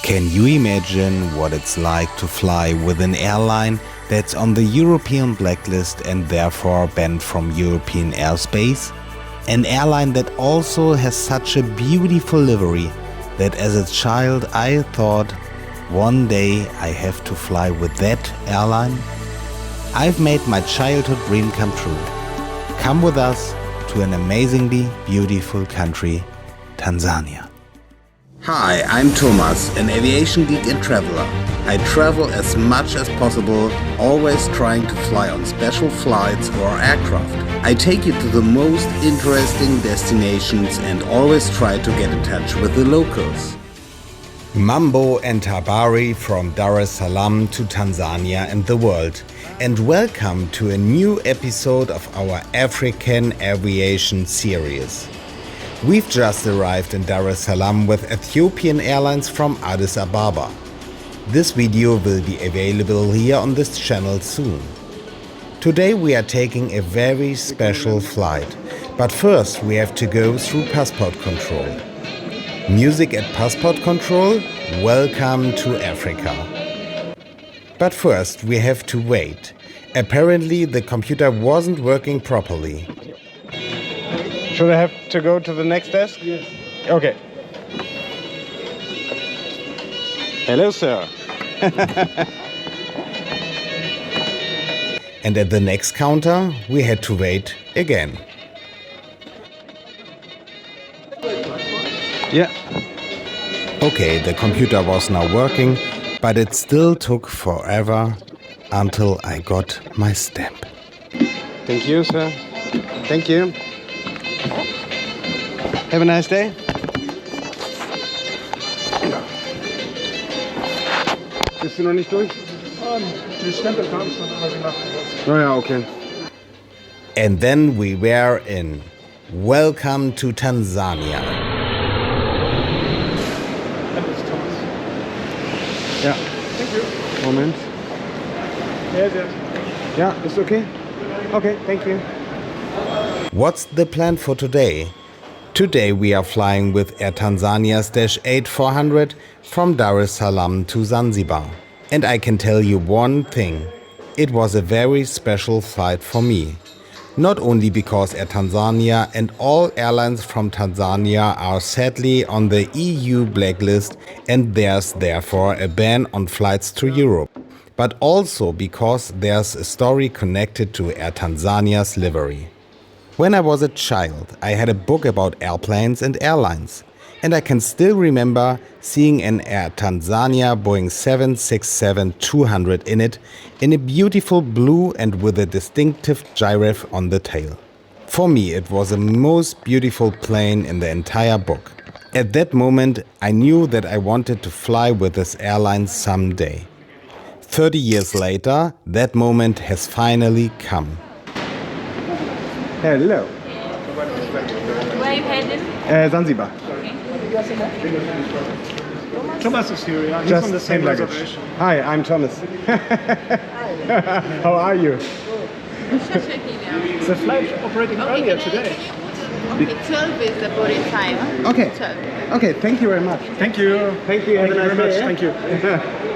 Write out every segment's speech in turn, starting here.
Can you imagine what it's like to fly with an airline that's on the European blacklist and therefore banned from European airspace? An airline that also has such a beautiful livery that as a child I thought one day I have to fly with that airline? I've made my childhood dream come true. Come with us to an amazingly beautiful country, Tanzania. Hi, I'm Thomas, an aviation geek and traveler. I travel as much as possible, always trying to fly on special flights or aircraft. I take you to the most interesting destinations and always try to get in touch with the locals. Mambo and Tabari from Dar-es-Salaam to Tanzania and the world. And welcome to a new episode of our African aviation series. We've just arrived in Dar-es-Salaam with Ethiopian Airlines from Addis Ababa. This video will be available here on this channel soon. Today we are taking a very special flight, but first we have to go through passport control. Music at passport control, welcome to Africa. But first we have to wait. Apparently the computer wasn't working properly. Should I have to go to the next desk? Yes. Okay. Hello, sir. And at the next counter, we had to wait again. Yeah. Okay, the computer was now working, but it still took forever until I got my stamp. Thank you, sir. Thank you. Have a nice day. Bist du noch nicht durch? Die Stempel kam schon, aber sie machen das. Oh ja, okay. And then we were in. Welcome to Tanzania. And it's Thomas. Ja. Thank you. Moment. Yes, yes. Yeah, it's okay? Okay, thank you. What's the plan for today? Today we are flying with Air Tanzania's -8400 from Dar-es-Salaam to Zanzibar. And I can tell you one thing. It was a very special flight for me. Not only because Air Tanzania and all airlines from Tanzania are sadly on the EU blacklist and there's therefore a ban on flights to Europe, but also because there's a story connected to Air Tanzania's livery. When I was a child, I had a book about airplanes and airlines, and I can still remember seeing an Air Tanzania Boeing 767-200 in it, in a beautiful blue and with a distinctive giraffe on the tail. For me, it was the most beautiful plane in the entire book. At that moment, I knew that I wanted to fly with this airline someday. 30 years later, that moment has finally come. Hello. Where are you heading? Zanzibar. Thomas is here, yeah. He's Just on the same luggage. reservation. Hi, I'm Thomas. How are you? The flight operating earlier today. Okay, 12 is the boarding time. Okay. 12. Okay, thank you very much. Thank you. Thank you. Thank you Have a very nice much. day, Thank you.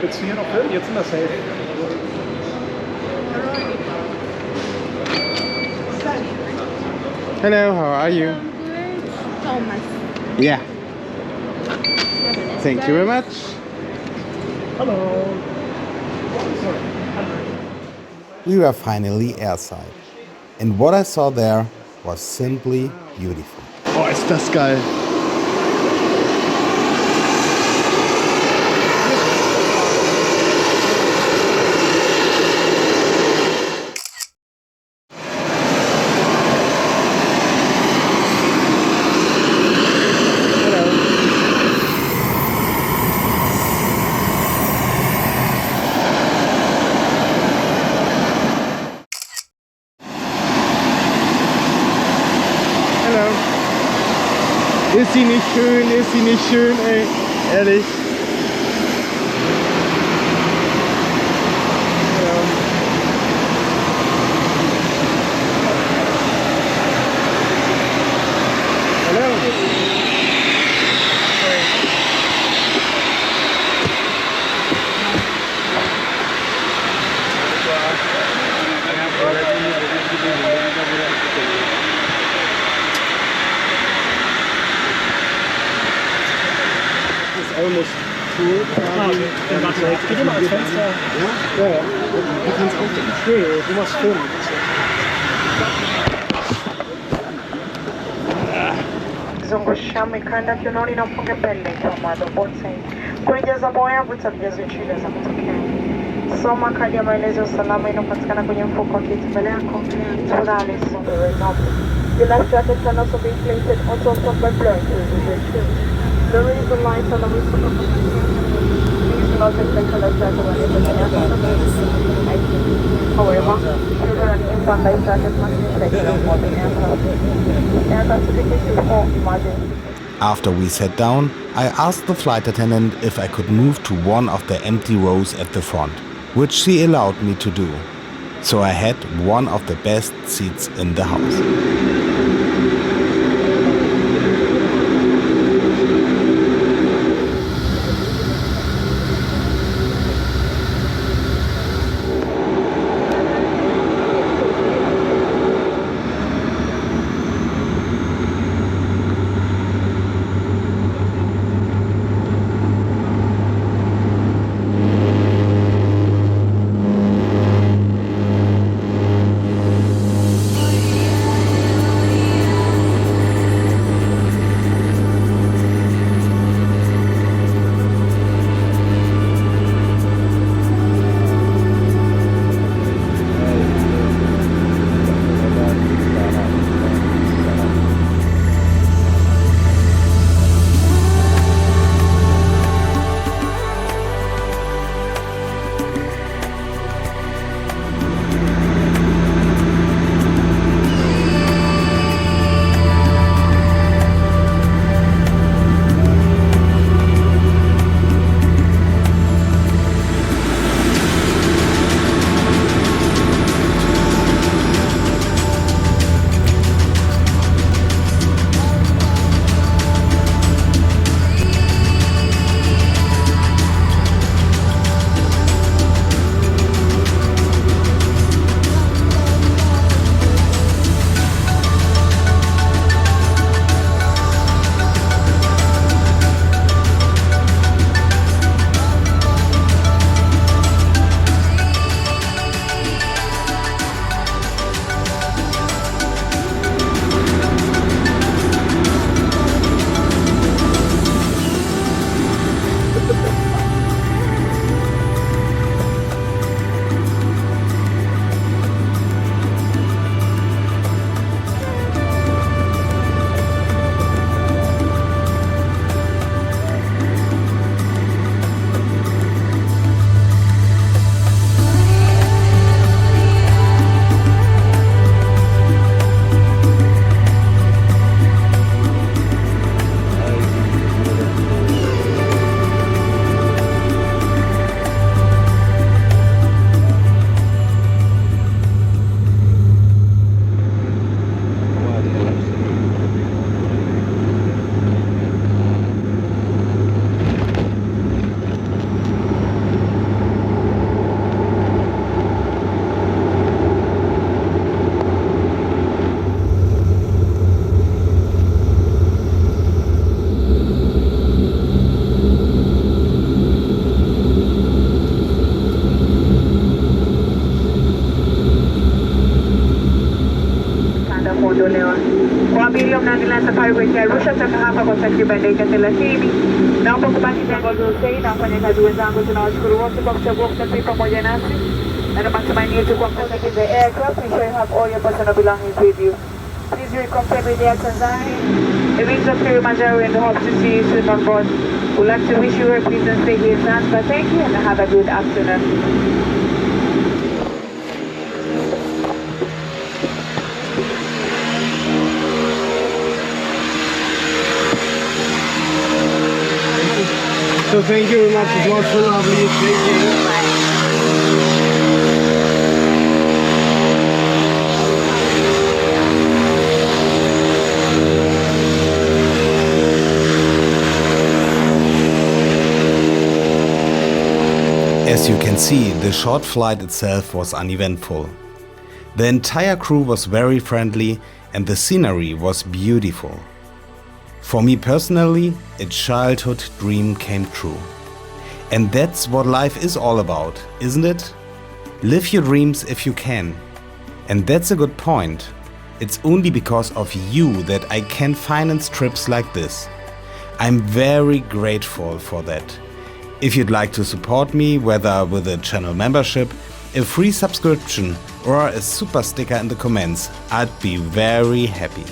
Jetzt hier noch hin, jetzt sind wir safe. Hello, how are you? Thomas. Yeah. Thank you very much. Hello. We were finally airside. And what I saw there was simply beautiful. Oh, ist das geil. Ist sie nicht schön, ist sie nicht schön, ey, ehrlich. musst quasi... Dann warte, geh dir mal ans Fenster. Ja? Ja. Du kannst auch den. Nee, du machst filmen. Zungusha mikanda kiunoni na mfunge pele kama dobote. Kujaza moyo utajaza chini za mtokeo. Soma kadi ya maelezo ya usalama inapatikana kwenye mfuko wa kiti mbele yako. Tafadhali soma renapo. Your life jacket can also be inflated or topped up by blood to reduce your The reason lights on the wrist of the Please do not inflate your life jacket when you're However, children and infant life jackets must be inflated on board the aircraft. Aircraft tickets is all emergency. After we sat down, I asked the flight attendant if I could move to one of the empty rows at the front, which she allowed me to do. So I had one of the best seats in the house. Kwa abiria mnaendelea safari kuelekea Arusha toka hapa kwa takriban dakika 30. Naomba kubaki jambo lolote na wafanyakazi wenzangu, tunawashukuru wote kwa kuchagua kusafiri pamoja nasi. Na matumaini yetu kwa kusafiria the aircraft, ensure you have all your personal belongings with you. Please be comfortable with Air Tanzania. It means up here Manjaro and hope to see you soon on board. We'd like to wish you a pleasant stay here in Zanzibar. Thank you and have a good afternoon. So thank you very much. It was so lovely. Thank you. As you can see, the short flight itself was uneventful. The entire crew was very friendly and the scenery was beautiful. For me personally, a childhood dream came true. And that's what life is all about, isn't it? Live your dreams if you can. And that's a good point. It's only because of you that I can finance trips like this. I'm very grateful for that. If you'd like to support me, whether with a channel membership, a free subscription or a super sticker in the comments, I'd be very happy.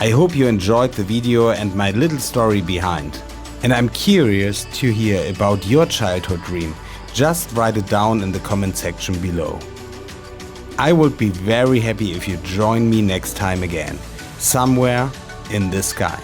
I hope you enjoyed the video and my little story behind. And I'm curious to hear about your childhood dream. Just write it down in the comment section below. I would be very happy if you join me next time again, somewhere in the sky.